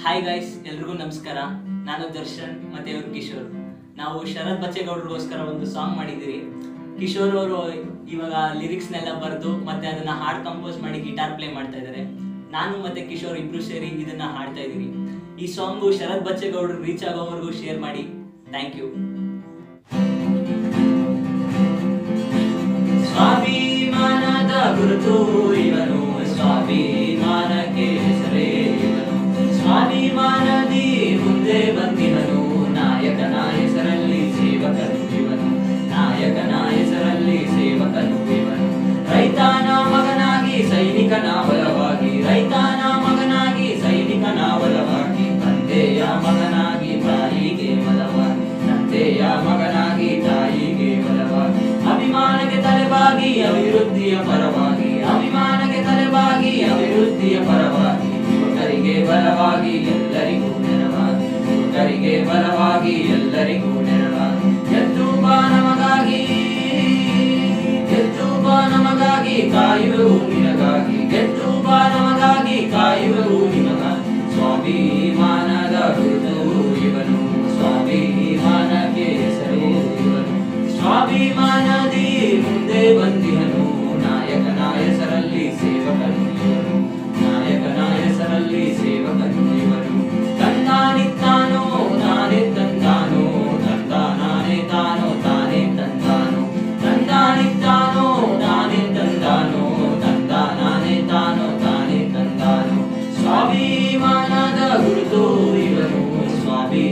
Hi guys, ಎಲ್ರಿಗೂ ನಮಸ್ಕಾರ. ನಾನು ದರ್ಶನ್ ಮತ್ತೆ ಇವರು ಕಿಶೋರ್. ನಾವು ಶರತ್ ಬಚ್ಚೇಗೌಡರಿಗೋಸ್ಕರ ಒಂದು ಸಾಂಗ್ ಮಾಡಿದ್ದೀರಿ. ಕಿಶೋರ್ ಅವರು ಇವಾಗ ಲಿರಿಕ್ಸ್ನೆಲ್ಲ ಬರೆದು ಮತ್ತೆ ಅದನ್ನ ಹಾಡ್ ಕಂಪೋಸ್ ಮಾಡಿ ಗಿಟಾರ್ ಪ್ಲೇ ಮಾಡ್ತಾ ಇದ್ದಾರೆ. ನಾನು ಮತ್ತೆ ಕಿಶೋರ್ ಇಬ್ರು ಸೇರಿ ಇದನ್ನ ಹಾಡ್ತಾ ಇದ್ದೀವಿ. ಈ ಸಾಂಗು ಶರತ್ ಬಚ್ಚೇಗೌಡರು ರೀಚ್ ಆಗೋವರೆಗೂ ಶೇರ್ ಮಾಡಿ. Thank you. ಸ್ವಾಭಿಮಾನದ ಗುರುತು ಇವನು, ಸ್ವಾಭಿಮಾನಕ್ಕೆ ಹೆಸರೇ ಇವನು. ಸ್ವಾಭಿಮಾನದಿ ಮುಂದೆ ಬಂದಿವನು, ನಾಯಕನ ಹೆಸರಲ್ಲಿ ಸೇವಕನು ಇವನು. ನಾಯಕನ ಹೆಸರಲ್ಲಿ ಸೇವಕನು ಇವನು. ರೈತನ ಮಗನಾಗಿ ಸೈನಿಕನ ಬಲವಾಗಿ, ರೈತನ ಮಗನಾಗಿ ಸೈನಿಕನ ಬಲವಾಗಿ, ತಂದೆಯ ಮಗನಾಗಿ ತಾಯಿಗೆ ಬಲವಾಗಿ, ತಂದೆಯ ಮಗನಾಗಿ ತಾಯಿಗೆ ಬಲವಾಗಿ, ಅಭಿಮಾನಕ್ಕೆ ತಲೆಬಾಗಿ ಅಭಿವೃದ್ಧಿಯ ಪರವಾಗಿ, ಅಭಿಮಾನಕ್ಕೆ ತಲೆಬಾಗಿ ಅಭಿವೃದ್ಧಿಯ ಪರವಾಗಿ, ಯುವಕರಿಗೆ ಬಲವಾಗಿ ಎಲ್ಲರಿಗೂ ನೆರವಾಗಿ, ಯುವಕರಿಗೆ ಬಲವಾಗಿ ಎಲ್ಲರಿಗೂ ನೆರವಾಗಿ, ಎದ್ದು ಬಾ ನಮಗಾಗಿ, ಎದ್ದು ಬಾ ನಮಗಾಗಿ ಕಾಯುವೆವು ನಿನಗಾಗಿ, ಎದ್ದು ಬಾ ನಮಗಾಗಿ ಕಾಯುವೆವು ನಿನಗಾಗಿ. ಸ್ವಾಭಿಮಾನದ ಗುರುತು ಇವನು, ಸ್ವಾಭಿಮಾನಕ್ಕೆ ಹೆಸರು ಇವನು. ಸ್ವಾಭಿಮಾನದಿ ಮುಂದೆ ಬಂದಿಹನು, ನಾಯಕನ ಹೆಸರಲ್ಲಿ ಸೇವಕನು ಇವನು. ನಾಯಕನ ಹೆಸರಲ್ಲಿ ಸೇವಕನು ಇವನು. ತಂದಾನಿತ್ತಾನೋ ನಾನೇ ತಂದಾನೋ, ತಂದ ನಾನೇ ತಾನೋ ತಾನೇ ತಂದಾನೋ, ತಂದಾನಿತ್ತಾನೋ ನಾನೇ ತಂದಾನೋ, ತಂದ ನಾನೇ ತಾನೋ ತಾನೇ ತಂದಾನೋ. ಸ್ವಾಭಿಮಾನದ ಗುರುತು ಇವನು, ಸ್ವಾಭಿ